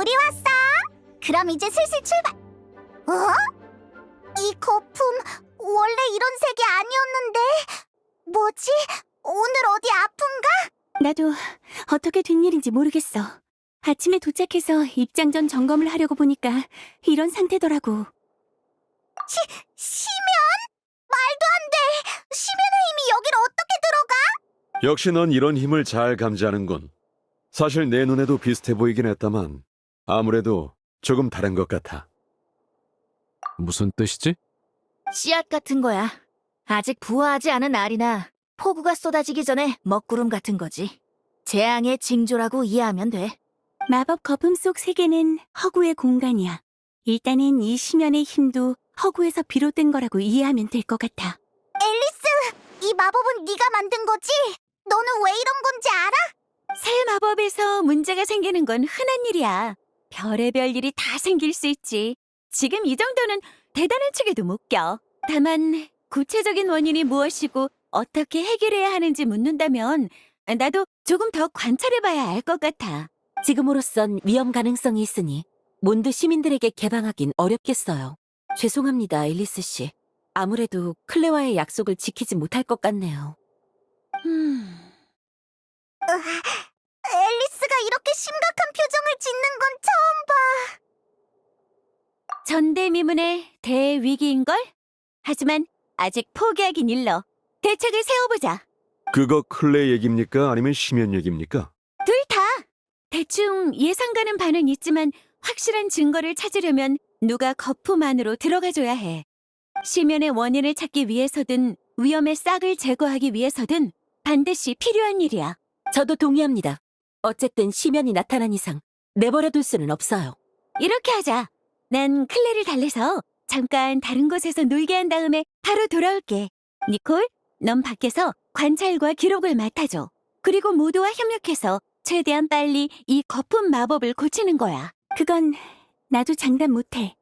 우리 왔어. 그럼 이제 슬슬 출발. 어? 이 거품 원래 이런 색이 아니었는데 뭐지? 오늘 어디 아픈가? 나도 어떻게 된 일인지 모르겠어. 아침에 도착해서 입장 전 점검을 하려고 보니까 이런 상태더라고. 심연? 말도 안 돼. 심연의 힘이 여길 어떻게 들어가? 역시 넌 이런 힘을 잘 감지하는군. 사실 내 눈에도 비슷해 보이긴 했다만 아무래도 조금 다른 것 같아. 무슨 뜻이지? 씨앗 같은 거야. 아직 부화하지 않은 알이나 폭우가 쏟아지기 전에 먹구름 같은 거지. 재앙의 징조라고 이해하면 돼. 마법 거품 속 세계는 허구의 공간이야. 일단은 이 심연의 힘도 허구에서 비롯된 거라고 이해하면 될 것 같아. 앨리스, 이 마법은 네가 만든 거지? 너는 왜 이런 건지 알아? 새 마법에서 문제가 생기는 건 흔한 일이야. 별의별 일이 다 생길 수 있지. 지금 이 정도는 대단한 척에도 못 껴. 다만 구체적인 원인이 무엇이고 어떻게 해결해야 하는지 묻는다면 나도 조금 더 관찰해봐야 알 것 같아. 지금으로선 위험 가능성이 있으니 몬드 시민들에게 개방하긴 어렵겠어요. 죄송합니다, 앨리스 씨. 아무래도 클레와의 약속을 지키지 못할 것 같네요. 앨리스가 이렇게 심각한 표정을 짓는 건 처음 봐. 전대미문의 대위기인걸? 하지만 아직 포기하긴 일러. 대책을 세워보자. 그거 클레 얘기입니까? 아니면 심연 얘기입니까? 둘 다! 대충 예상 가는 바는 있지만 확실한 증거를 찾으려면 누가 거품 안으로 들어가줘야 해. 심연의 원인을 찾기 위해서든 위험의 싹을 제거하기 위해서든 반드시 필요한 일이야. 저도 동의합니다. 어쨌든 시면이 나타난 이상 내버려둘 수는 없어요. 이렇게 하자. 난 클레를 달래서 잠깐 다른 곳에서 놀게 한 다음에 바로 돌아올게. 니콜, 넌 밖에서 관찰과 기록을 맡아줘. 그리고 모두와 협력해서 최대한 빨리 이 거품 마법을 고치는 거야. 그건 나도 장담 못해.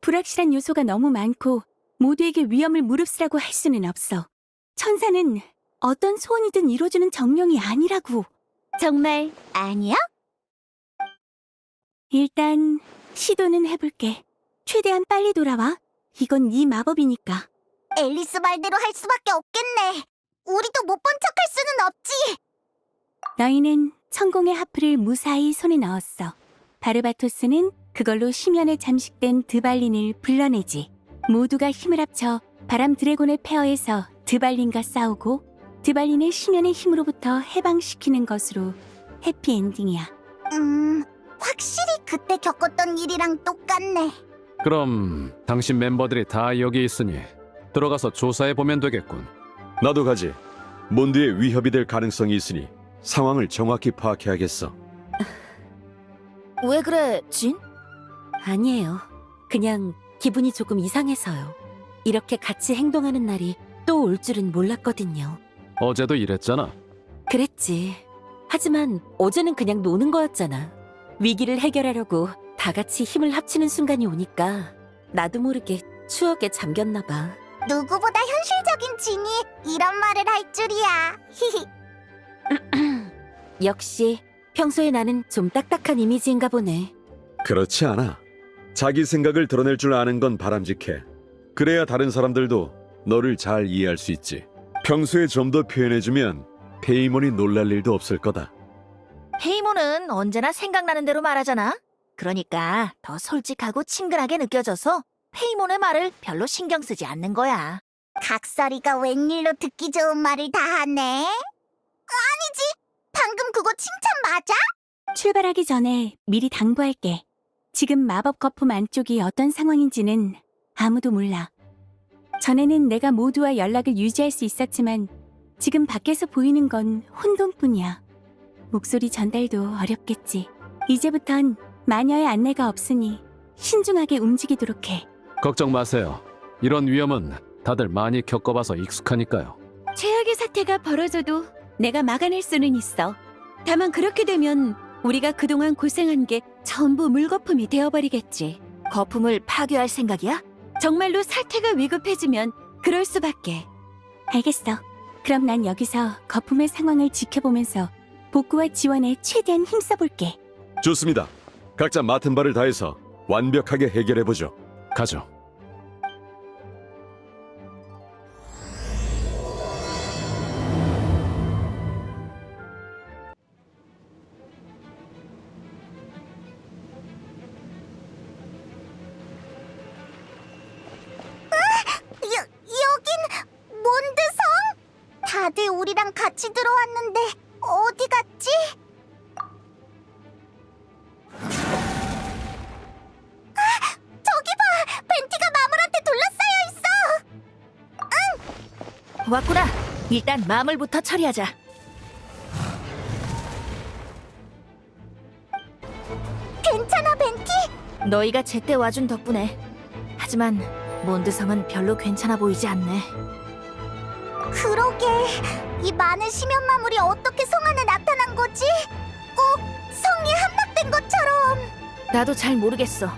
불확실한 요소가 너무 많고 모두에게 위험을 무릅쓰라고 할 수는 없어. 천사는 어떤 소원이든 이뤄주는 정령이 아니라고. 정말 아니야? 일단 시도는 해볼게. 최대한 빨리 돌아와. 이건 네 마법이니까. 앨리스 말대로 할 수밖에 없겠네. 우리도 못 본 척할 수는 없지. 너희는 천공의 하프를 무사히 손에 넣었어. 바르바토스는 그걸로 심연에 잠식된 드발린을 불러내지. 모두가 힘을 합쳐 바람 드래곤의 폐허에서 드발린과 싸우고 드발린을 심연의 힘으로부터 해방시키는 것으로 해피엔딩이야. 확실히 그때 겪었던 일이랑 똑같네. 그럼 당신 멤버들이 다 여기 있으니 들어가서 조사해보면 되겠군. 나도 가지. 몬드에 위협이 될 가능성이 있으니 상황을 정확히 파악해야겠어. 왜 그래, 진? 아니에요. 그냥 기분이 조금 이상해서요. 이렇게 같이 행동하는 날이 또 올 줄은 몰랐거든요. 어제도 이랬잖아. 그랬지. 하지만 어제는 그냥 노는 거였잖아. 위기를 해결하려고 다 같이 힘을 합치는 순간이 오니까 나도 모르게 추억에 잠겼나 봐. 누구보다 현실적인 진이 이런 말을 할 줄이야. 히히. 역시 평소에 나는 좀 딱딱한 이미지인가 보네. 그렇지 않아. 자기 생각을 드러낼 줄 아는 건 바람직해. 그래야 다른 사람들도 너를 잘 이해할 수 있지. 평소에 좀 더 표현해주면 페이몬이 놀랄 일도 없을 거다. 페이몬은 언제나 생각나는 대로 말하잖아. 그러니까 더 솔직하고 친근하게 느껴져서 페이몬의 말을 별로 신경 쓰지 않는 거야. 각설이가 웬일로 듣기 좋은 말을 다 하네. 아니지. 방금 그거 칭찬 맞아? 출발하기 전에 미리 당부할게. 지금 마법 거품 안쪽이 어떤 상황인지는 아무도 몰라. 전에는 내가 모두와 연락을 유지할 수 있었지만 지금 밖에서 보이는 건 혼돈뿐이야. 목소리 전달도 어렵겠지. 이제부턴 마녀의 안내가 없으니 신중하게 움직이도록 해. 걱정 마세요. 이런 위험은 다들 많이 겪어봐서 익숙하니까요. 최악의 사태가 벌어져도 내가 막아낼 수는 있어. 다만 그렇게 되면 우리가 그동안 고생한 게 전부 물거품이 되어버리겠지. 거품을 파괴할 생각이야? 정말로 사태가 위급해지면 그럴 수밖에. 알겠어. 그럼 난 여기서 거품의 상황을 지켜보면서 복구와 지원에 최대한 힘써볼게. 좋습니다. 각자 맡은 바를 다해서 완벽하게 해결해보죠. 가죠. 여긴 몬드성? 다들 우리랑 같이 들어왔는데 어디 갔지? 저기 봐! 벤티가 마물한테 둘러싸여 있어! 왔구나. 일단 마물부터 처리하자. 괜찮아, 벤티? 너희가 제때 와준 덕분에. 하지만 몬드성은 별로 괜찮아 보이지 않네. 그러게, 이 많은 심연 마물이 어떻게 성 안에 나타난 거지? 꼭 성이 함락된 것처럼. 나도 잘 모르겠어.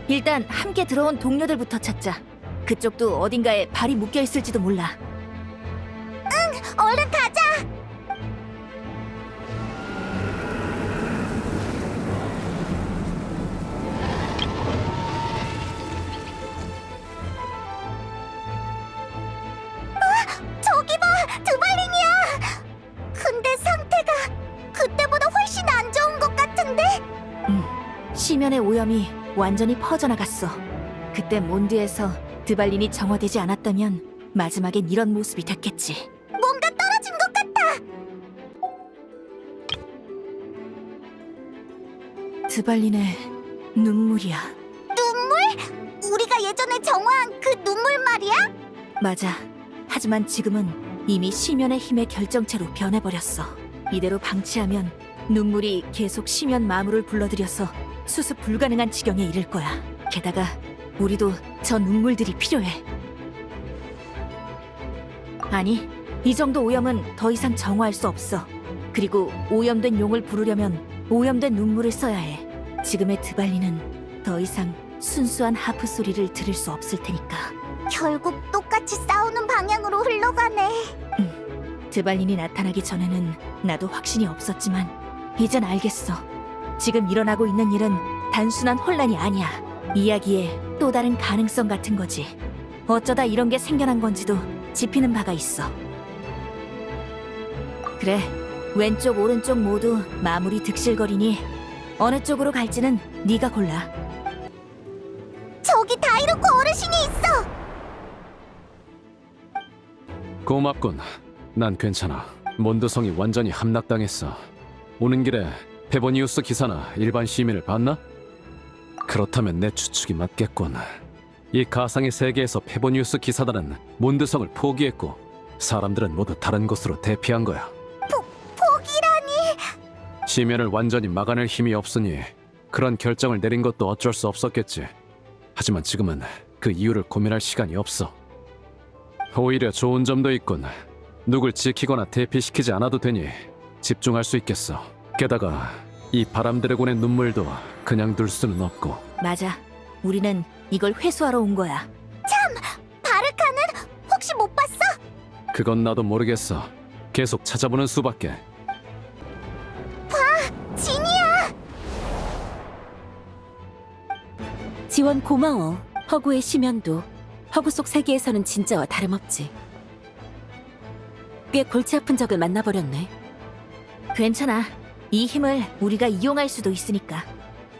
일단 함께 들어온 동료들부터 찾자. 그쪽도 어딘가에 발이 묶여 있을지도 몰라. 얼른 가자! 저기 봐! 드발린이야! 근데 상태가 그때보다 훨씬 안 좋은 것 같은데? 시면의 오염이 완전히 퍼져나갔어. 그때 몬드에서 드발린이 정화되지 않았다면 마지막엔 이런 모습이 됐겠지. 뭔가 떨어진 것 같아! 드발린의 눈물이야. 눈물? 우리가 예전에 정화한 그 눈물 말이야? 맞아. 하지만 지금은 이미 시면의 힘의 결정체로 변해버렸어. 이대로 방치하면 눈물이 계속 시면 마물을 불러들여서 수습 불가능한 지경에 이를 거야. 게다가 우리도 저 눈물들이 필요해. 아니, 이 정도 오염은 더 이상 정화할 수 없어. 그리고 오염된 용을 부르려면 오염된 눈물을 써야 해. 지금의 드발리는 더 이상 순수한 하프 소리를 들을 수 없을 테니까. 결국 똑같이 싸우는 방향으로 흘러가네. 드발린이 나타나기 전에는 나도 확신이 없었지만 이젠 알겠어. 지금 일어나고 있는 일은 단순한 혼란이 아니야. 이야기에 또 다른 가능성 같은 거지. 어쩌다 이런 게 생겨난 건지도 짚히는 바가 있어. 그래, 왼쪽 오른쪽 모두 마무리 득실거리니 어느 쪽으로 갈지는 네가 골라. 저기 다이로코 어르신이 있어! 고맙군. 난 괜찮아. 몬드성이 완전히 함락당했어. 오는 길에 페보니우스 기사나 일반 시민을 봤나? 그렇다면 내 추측이 맞겠군. 이 가상의 세계에서 페보니우스 기사단은 몬드성을 포기했고 사람들은 모두 다른 곳으로 대피한 거야. 포기라니... 시면을 완전히 막아낼 힘이 없으니 그런 결정을 내린 것도 어쩔 수 없었겠지. 하지만 지금은 그 이유를 고민할 시간이 없어. 오히려 좋은 점도 있군. 누굴 지키거나 대피시키지 않아도 되니 집중할 수 있겠어. 게다가 이 바람 드래곤의 눈물도 그냥 둘 수는 없고. 맞아. 우리는 이걸 회수하러 온 거야. 바르카는 혹시 못 봤어? 그건 나도 모르겠어. 계속 찾아보는 수밖에. 진이야! 지원 고마워. 허구의 심연도 허구 속 세계에서는 진짜와 다름없지. 꽤 골치 아픈 적을 만나버렸네. 괜찮아. 이 힘을 우리가 이용할 수도 있으니까.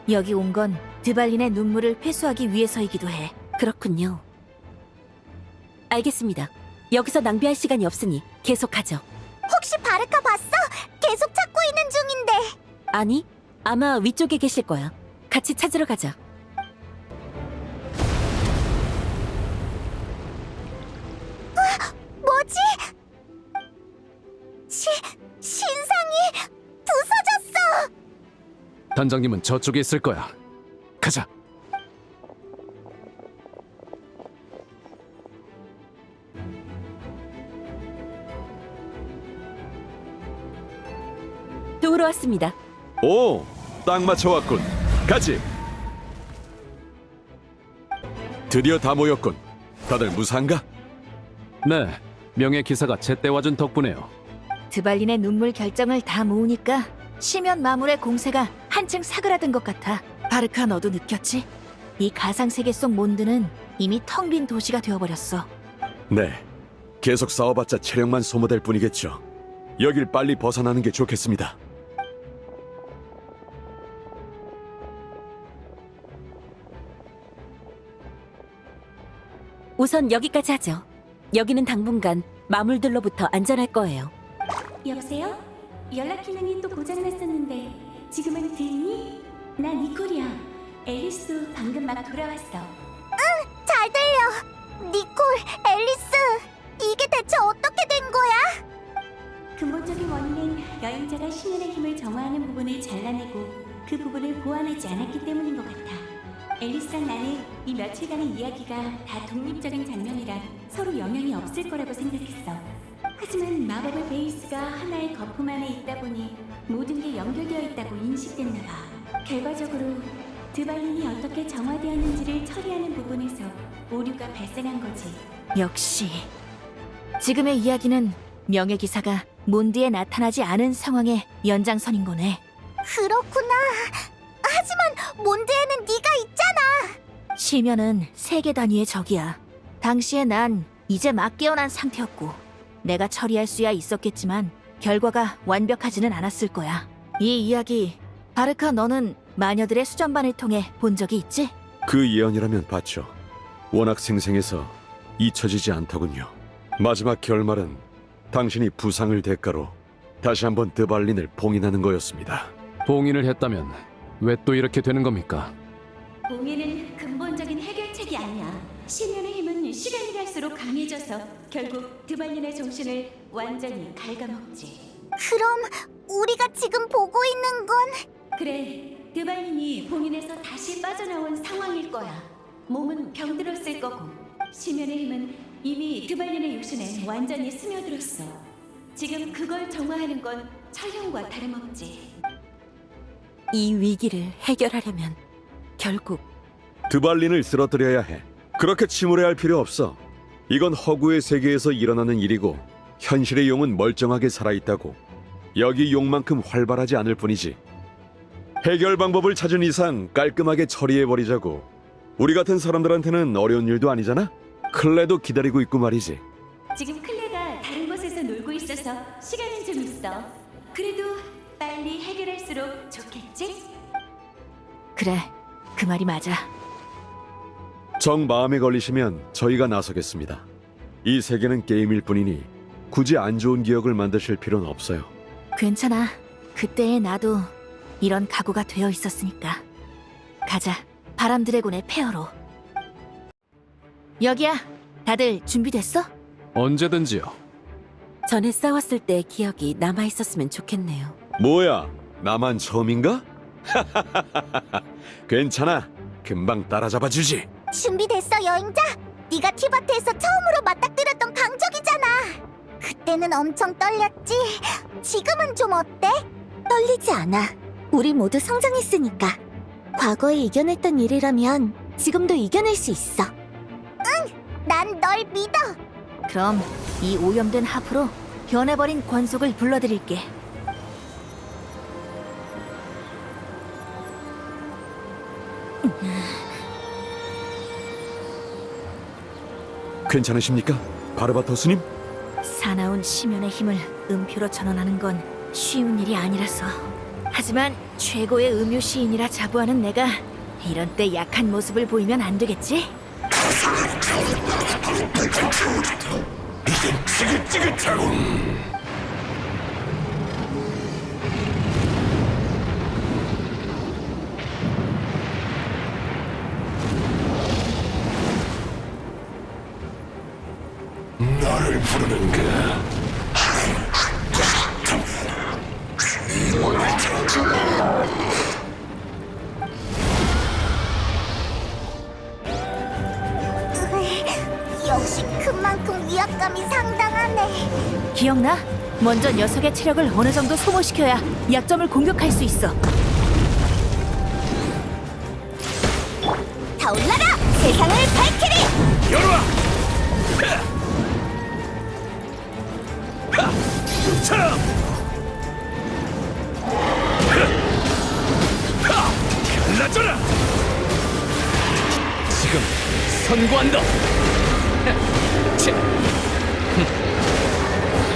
여기 온 건 드발린의 눈물을 회수하기 위해서이기도 해. 그렇군요. 알겠습니다. 여기서 낭비할 시간이 없으니 계속하죠. 혹시 바르카 봤어? 계속 찾고 있는 중인데. 아니, 아마 위쪽에 계실 거야. 같이 찾으러 가자. 뭐지? 신상이 부서졌어! 단장님은 저쪽에 있을 거야. 가자. 도우러 왔습니다. 오, 딱 맞춰왔군. 가지. 드디어 다 모였군. 다들 무사한가? 네, 명예 기사가 제때 와준 덕분에요. 드발린의 눈물 결정을 다 모으니까 시면 마물의 공세가 한층 사그라든 것 같아. 바르카 너도 느꼈지? 이 가상세계 속 몬드는 이미 텅 빈 도시가 되어버렸어. 네, 계속 싸워봤자 체력만 소모될 뿐이겠죠. 여길 빨리 벗어나는 게 좋겠습니다. 우선 여기까지 하죠. 여기는 당분간 마물들로부터 안전할 거예요. 여보세요? 연락 기능이 또 고장났었는데 지금은 들리니? 나 니콜이야. 앨리스도 방금 막 돌아왔어. 잘 들려. 니콜, 앨리스, 이게 대체 어떻게 된 거야? 근본적인 원인은 여행자가 신현의 힘을 정화하는 부분을 잘라내고 그 부분을 보완하지 않았기 때문인 것 같아. 앨리스랑 나는 이 며칠간의 이야기가 다 독립적인 장면이라 서로 영향이 없을 거라고 생각했어. 하지만 마법의 베이스가 하나의 거품 안에 있다 보니 모든 게 연결되어 있다고 인식됐나 봐. 결과적으로 드발린이 어떻게 정화되었는지를 처리하는 부분에서 오류가 발생한 거지. 역시 지금의 이야기는 명예기사가 몬드에 나타나지 않은 상황의 연장선인 거네. 그렇구나. 하지만 몬드에는 네가 있잖아. 시면은 세계 단위의 적이야. 당시에 난 이제 막 깨어난 상태였고 내가 처리할 수야 있었겠지만 결과가 완벽하지는 않았을 거야. 이 이야기 바르카 너는 마녀들의 수전반을 통해 본 적이 있지? 그 예언이라면 봤죠. 워낙 생생해서 잊혀지지 않더군요. 마지막 결말은 당신이 부상을 대가로 다시 한번 드발린을 봉인하는 거였습니다. 봉인을 했다면 왜 또 이렇게 되는 겁니까? 봉인은 근본적인 해결책이 아니야. 신현의 힘은 시간이 갈수록 강해져서 결국 드발린의 정신을 완전히 갉아먹지. 그럼 우리가 지금 보고 있는 건 그래, 드발린이 봉인에서 다시 빠져나온 상황일 거야. 몸은 병들었을 거고 심연의 힘은 이미 드발린의 육신에 완전히 스며들었어. 지금 그걸 정화하는 건 촬영과 다름없지. 이 위기를 해결하려면 결국 드발린을 쓰러뜨려야 해. 그렇게 침울해할 필요 없어. 이건 허구의 세계에서 일어나는 일이고 현실의 용은 멀쩡하게 살아있다고. 여기 용만큼 활발하지 않을 뿐이지. 해결 방법을 찾은 이상 깔끔하게 처리해버리자고. 우리 같은 사람들한테는 어려운 일도 아니잖아? 클레도 기다리고 있고 말이지. 지금 클레가 다른 곳에서 놀고 있어서 시간은 좀 있어. 그래도 빨리 해결할수록 좋겠지? 그래, 그 말이 맞아. 정 마음에 걸리시면 저희가 나서겠습니다. 이 세계는 게임일 뿐이니 굳이 안 좋은 기억을 만드실 필요는 없어요. 괜찮아. 그때의 나도 이런 각오가 되어 있었으니까. 가자, 바람 드래곤의 폐허로. 여기야. 다들 준비됐어? 언제든지요. 전에 싸웠을 때의 기억이 남아있었으면 좋겠네요. 뭐야, 나만 처음인가? 괜찮아, 금방 따라잡아주지. 준비됐어, 여행자? 네가 티바트에서 처음으로 맞닥뜨렸던 강적이잖아. 그때는 엄청 떨렸지. 지금은 좀 어때? 떨리지 않아. 우리 모두 성장했으니까. 과거에 이겨냈던 일이라면 지금도 이겨낼 수 있어. 응, 난 널 믿어. 그럼 이 오염된 하프로 변해버린 권속을 불러드릴게. 괜찮으십니까, 바르바토스님? 사나운 심연의 힘을 음표로 전환하는 건 쉬운 일이 아니라서. 하지만 최고의 음유 시인이라 자부하는 내가 이런 때 약한 모습을 보이면 안 되겠지? 나를 부르는가? 역시 큰 만큼 위압감이 상당하네. 기억나? 먼저 녀석의 체력을 어느 정도 소모시켜야 약점을 공격할 수 있어. 타올라라! 세상을 밝히리! 열어와! 차! 갈라져! 갈라져라! 지금 선고한다!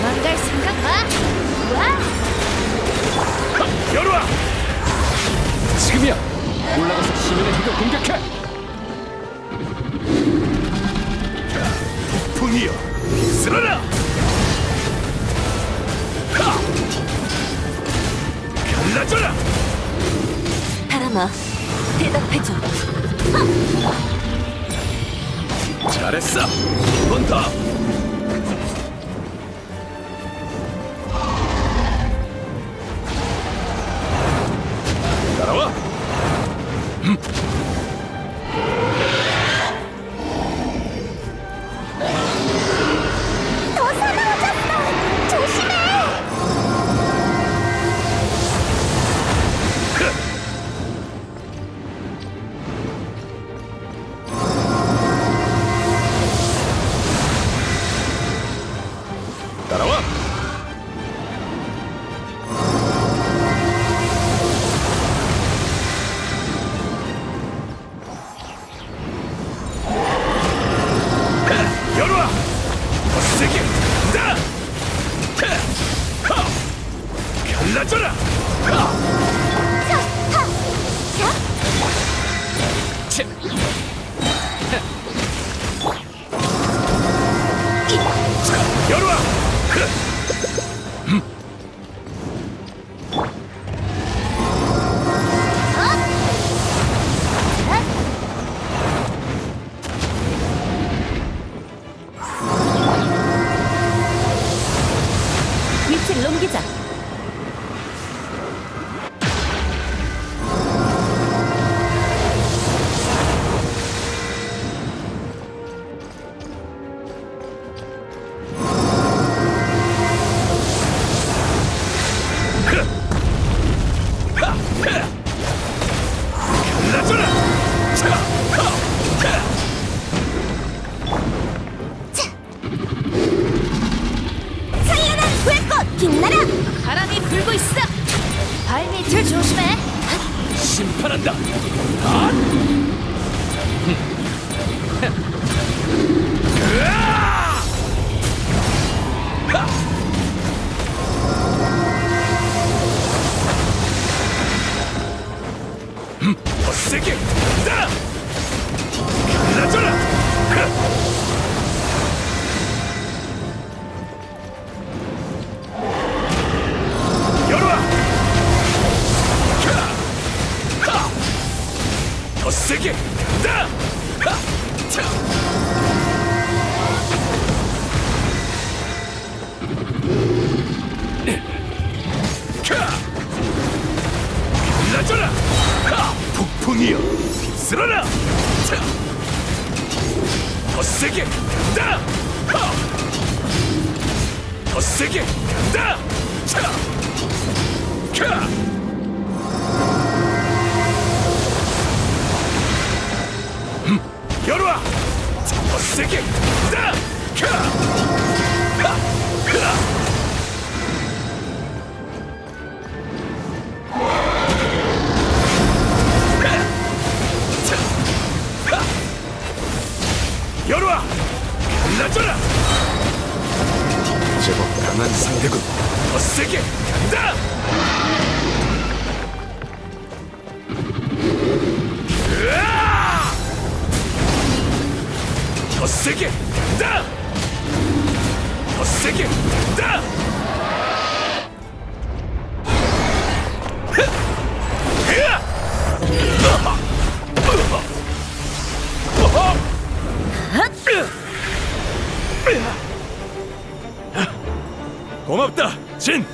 망갈 생각 마! 와! 열어와! 지금이야! 올라가서 시민의 힘을 공격해! 풍이여! 쓰러라! 갈라져라! 바람아, 대답해줘. 잘했어! 한 번 더! 따라와! 더 사나워졌어! 조심해! 따라와! 열어와! 더 세게! 나! 갈라져라! 치! 열어와! 위치를 옮기자. 갈라져라! 찬란한 불꽃 빛나라! 바람이 불고 있어! 발밑을 조심해! 심판한다! 더 세게! 나! 갈라져라! 열어와! 더 세게! 나! 갈라져라! 폭풍이여! 휩쓸어라! 더 세게! 나! 더 세게! 나! 열어와! 더 세게! 나! 열어와! 갈라져라! 제법 강한 상대군. 더 세게 간다! 으아! 더 세게 간다! 더 세게 간다! 고맙다, 진!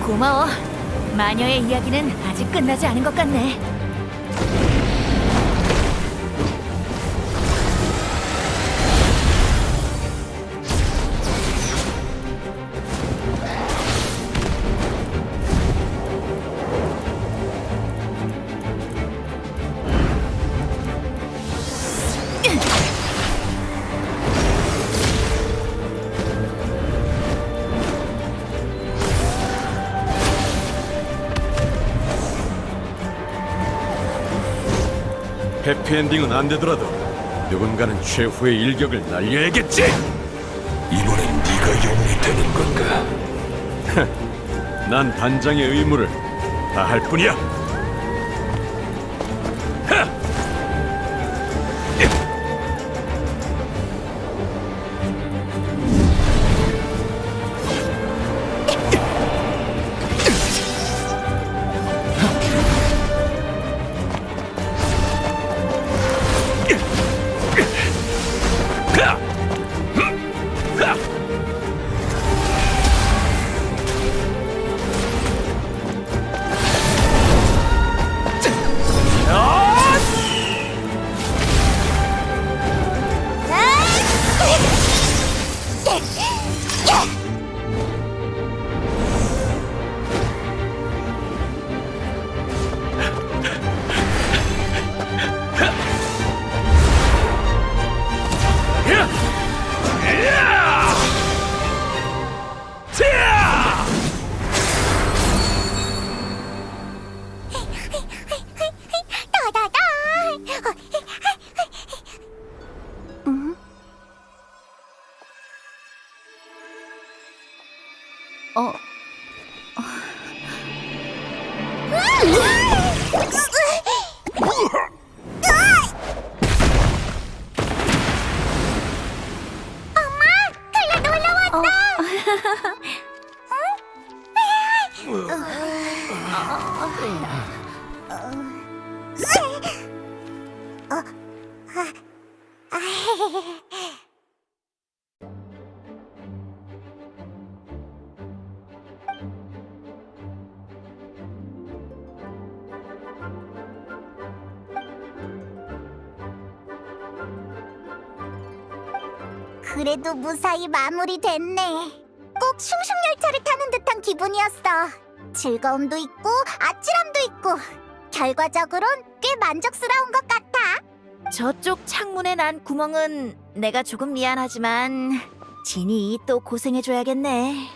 고마워. 마녀의 이야기는 아직 끝나지 않은 것 같네. 해피엔딩은 안 되더라도 누군가는 최후의 일격을 날려야겠지. 이번엔 네가 영웅이 되는 건가? 난 단장의 의무를 다할 뿐이야. 그래도 무사히 마무리됐네. 꼭 슝슝열차를 타는 듯한 기분이었어. 즐거움도 있고 아찔함도 있고 결과적으론 꽤 만족스러운 것 같아. 저쪽 창문에 난 구멍은 내가 조금 미안하지만 진이 또 고생해줘야겠네.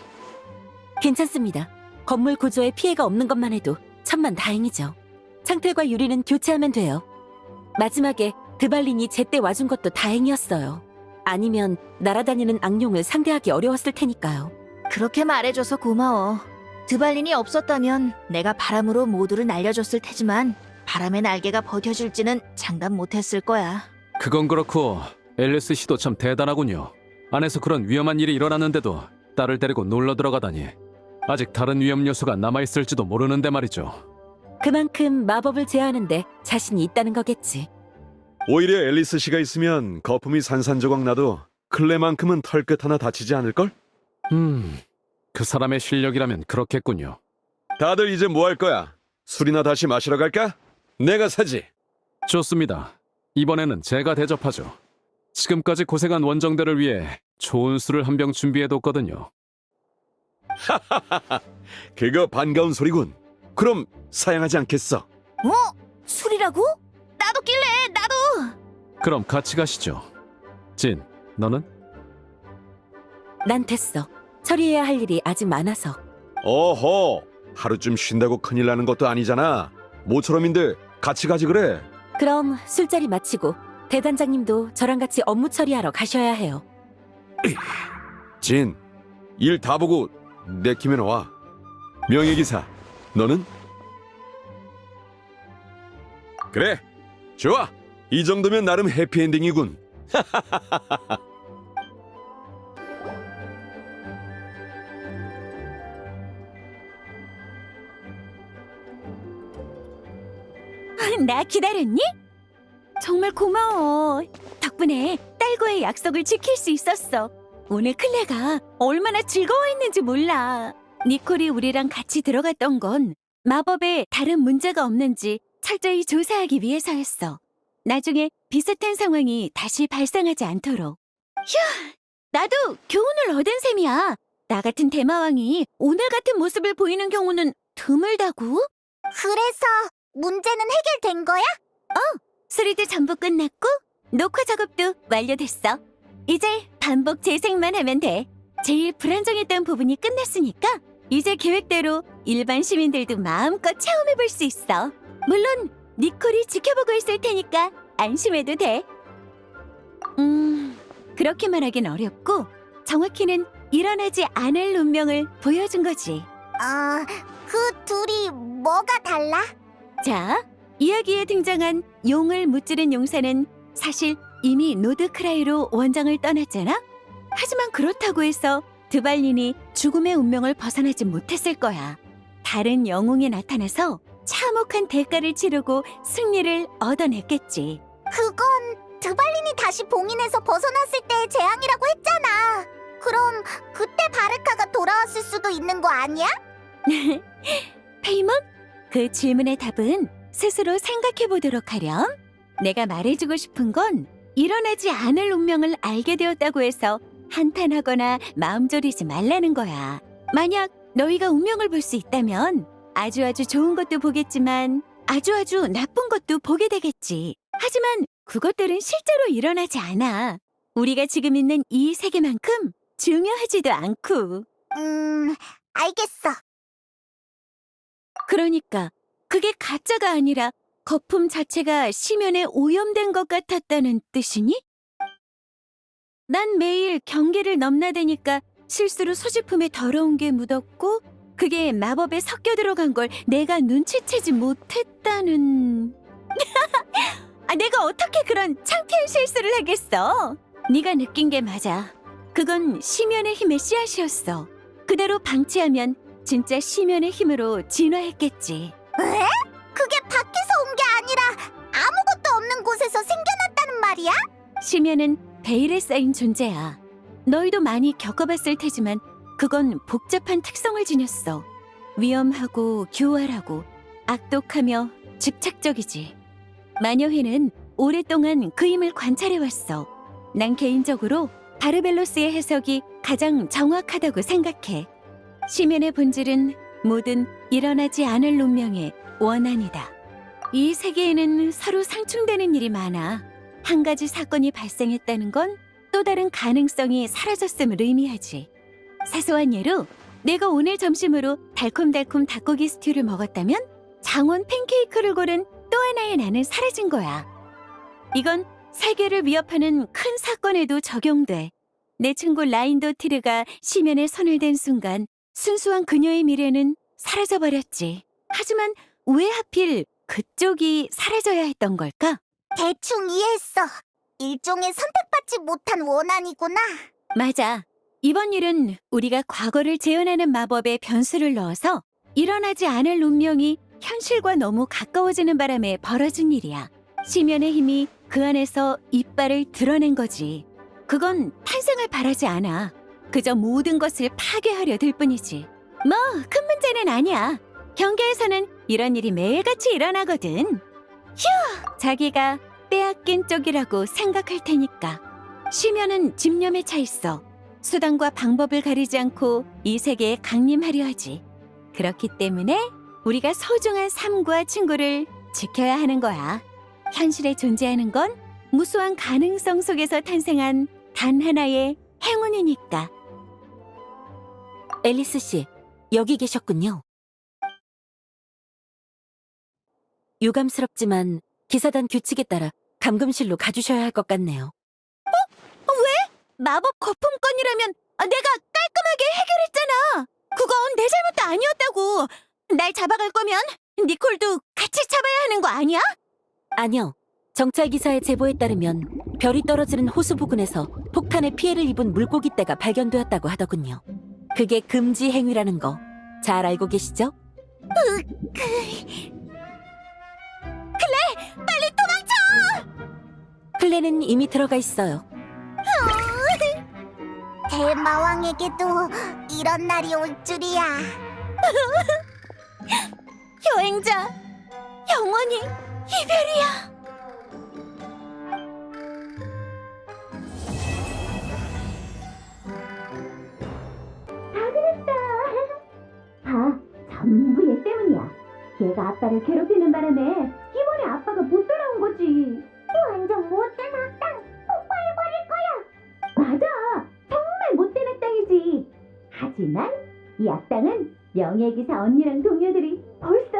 괜찮습니다. 건물 구조에 피해가 없는 것만 해도 천만 다행이죠. 창틀과 유리는 교체하면 돼요. 마지막에 드발린이 제때 와준 것도 다행이었어요. 아니면 날아다니는 악룡을 상대하기 어려웠을 테니까요. 그렇게 말해줘서 고마워. 드발린이 없었다면 내가 바람으로 모두를 날려줬을 테지만 바람의 날개가 버텨줄지는 장담 못했을 거야. 그건 그렇고 앨리스 씨도 참 대단하군요. 안에서 그런 위험한 일이 일어났는데도 딸을 데리고 놀러 들어가다니. 아직 다른 위험 요소가 남아있을지도 모르는데 말이죠. 그만큼 마법을 제어하는데 자신이 있다는 거겠지. 오히려 앨리스 씨가 있으면 거품이 산산조각 나도 클레만큼은 털끝 하나 다치지 않을걸? 그 사람의 실력이라면 그렇겠군요. 다들 이제 뭐 할 거야? 술이나 다시 마시러 갈까? 내가 사지. 좋습니다. 이번에는 제가 대접하죠. 지금까지 고생한 원정대를 위해 좋은 술을 한 병 준비해뒀거든요. 그거 반가운 소리군. 그럼 사양하지 않겠어. 술이라고? 나도 낄래, 나도! 그럼 같이 가시죠. 진, 너는? 난 됐어. 처리해야 할 일이 아직 많아서. 어허, 하루쯤 쉰다고 큰일 나는 것도 아니잖아. 모처럼인데 같이 가지 그래. 그럼 술자리 마치고 대단장님도 저랑 같이 업무 처리하러 가셔야 해요. 진, 일 다 보고 내키면 와. 명예기사, 너는? 그래, 좋아. 이 정도면 나름 해피엔딩이군. 나 기다렸니? 정말 고마워. 덕분에 딸과의 약속을 지킬 수 있었어. 오늘 클레가 얼마나 즐거워했는지 몰라. 니콜이 우리랑 같이 들어갔던 건 마법에 다른 문제가 없는지 철저히 조사하기 위해서였어. 나중에 비슷한 상황이 다시 발생하지 않도록. 휴! 나도 교훈을 얻은 셈이야. 나 같은 대마왕이 오늘 같은 모습을 보이는 경우는 드물다고? 그래서 문제는 해결된 거야? 수리도 전부 끝났고 녹화 작업도 완료됐어. 이제 반복 재생만 하면 돼. 제일 불안정했던 부분이 끝났으니까 이제 계획대로 일반 시민들도 마음껏 체험해볼 수 있어. 물론 니콜이 지켜보고 있을 테니까 안심해도 돼. 그렇게 말하긴 어렵고 정확히는 일어나지 않을 운명을 보여준 거지. 그 둘이 뭐가 달라? 자, 이야기에 등장한 용을 무찌른 용사는 사실 이미 노드크라이로 원정을 떠났잖아? 하지만 그렇다고 해서 드발린이 죽음의 운명을 벗어나지 못했을 거야. 다른 영웅이 나타나서 참혹한 대가를 치르고 승리를 얻어냈겠지. 그건 드발린이 다시 봉인에서 벗어났을 때의 재앙이라고 했잖아. 그럼 그때 바르카가 돌아왔을 수도 있는 거 아니야? 페이몬? 그 질문의 답은 스스로 생각해보도록 하렴. 내가 말해주고 싶은 건 일어나지 않을 운명을 알게 되었다고 해서 한탄하거나 마음 졸이지 말라는 거야. 만약 너희가 운명을 볼 수 있다면 아주 좋은 것도 보겠지만 아주 나쁜 것도 보게 되겠지. 하지만 그것들은 실제로 일어나지 않아. 우리가 지금 있는 이 세계만큼 중요하지도 않고. 알겠어. 그러니까 그게 가짜가 아니라 거품 자체가 심연에 오염된 것 같았다는 뜻이니? 난 매일 경계를 넘나드니까 실수로 소지품에 더러운 게 묻었고 그게 마법에 섞여 들어간 걸 내가 눈치채지 못했다는... 내가 어떻게 그런 창피한 실수를 하겠어? 네가 느낀 게 맞아. 그건 심연의 힘의 씨앗이었어. 그대로 방치하면 진짜 심연의 힘으로 진화했겠지. 왜? 그게 밖에서 온 게 아니라 아무것도 없는 곳에서 생겨났다는 말이야? 심연은 베일에 쌓인 존재야. 너희도 많이 겪어봤을 테지만 그건 복잡한 특성을 지녔어. 위험하고 교활하고 악독하며 집착적이지. 마녀회는 오랫동안 그 힘을 관찰해왔어. 난 개인적으로 바르벨로스의 해석이 가장 정확하다고 생각해. 심연의 본질은 모든 일어나지 않을 운명의 원한이다. 이 세계에는 서로 상충되는 일이 많아. 한 가지 사건이 발생했다는 건 또 다른 가능성이 사라졌음을 의미하지. 사소한 예로 내가 오늘 점심으로 달콤달콤 닭고기 스튜를 먹었다면 장원 팬케이크를 고른 또 하나의 나는 사라진 거야. 이건 세계를 위협하는 큰 사건에도 적용돼. 내 친구 라인도티르가 심연에 손을 댄 순간 순수한 그녀의 미래는 사라져버렸지. 하지만 왜 하필 그쪽이 사라져야 했던 걸까? 대충 이해했어. 일종의 선택받지 못한 원한이구나. 맞아. 이번 일은 우리가 과거를 재현하는 마법에 변수를 넣어서 일어나지 않을 운명이 현실과 너무 가까워지는 바람에 벌어진 일이야. 심연의 힘이 그 안에서 이빨을 드러낸 거지. 그건 탄생을 바라지 않아. 그저 모든 것을 파괴하려 들 뿐이지. 뭐 큰 문제는 아니야. 경계에서는 이런 일이 매일같이 일어나거든. 휴! 자기가 빼앗긴 쪽이라고 생각할 테니까. 심연은 집념에 차 있어. 수단과 방법을 가리지 않고 이 세계에 강림하려 하지. 그렇기 때문에 우리가 소중한 삶과 친구를 지켜야 하는 거야. 현실에 존재하는 건 무수한 가능성 속에서 탄생한 단 하나의 행운이니까. 앨리스 씨, 여기 계셨군요. 유감스럽지만 기사단 규칙에 따라 감금실로 가주셔야 할 것 같네요. 마법 거품건이라면 내가 깔끔하게 해결했잖아. 그건 내 잘못도 아니었다고. 날 잡아갈 거면 니콜도 같이 잡아야 하는 거 아니야? 아니요. 정찰기사의 제보에 따르면 별이 떨어지는 호수 부근에서 폭탄에 피해를 입은 물고기 떼가 발견되었다고 하더군요. 그게 금지 행위라는 거 잘 알고 계시죠? 빨리 도망쳐! 클레는 이미 들어가 있어요. 대마왕에게도 이런 날이 올 줄이야. 여행자, 영원히 이별이야. 전부 얘 때문이야. 얘가 아빠를 괴롭히는 바람에 이번에 아빠가 못 돌아온 거지. 완전 못된 악당. 폭발해버릴 거야. 맞아. 정말 못된 악당이지. 하지만 이 악당은 명예기사 언니랑 동료들이 벌써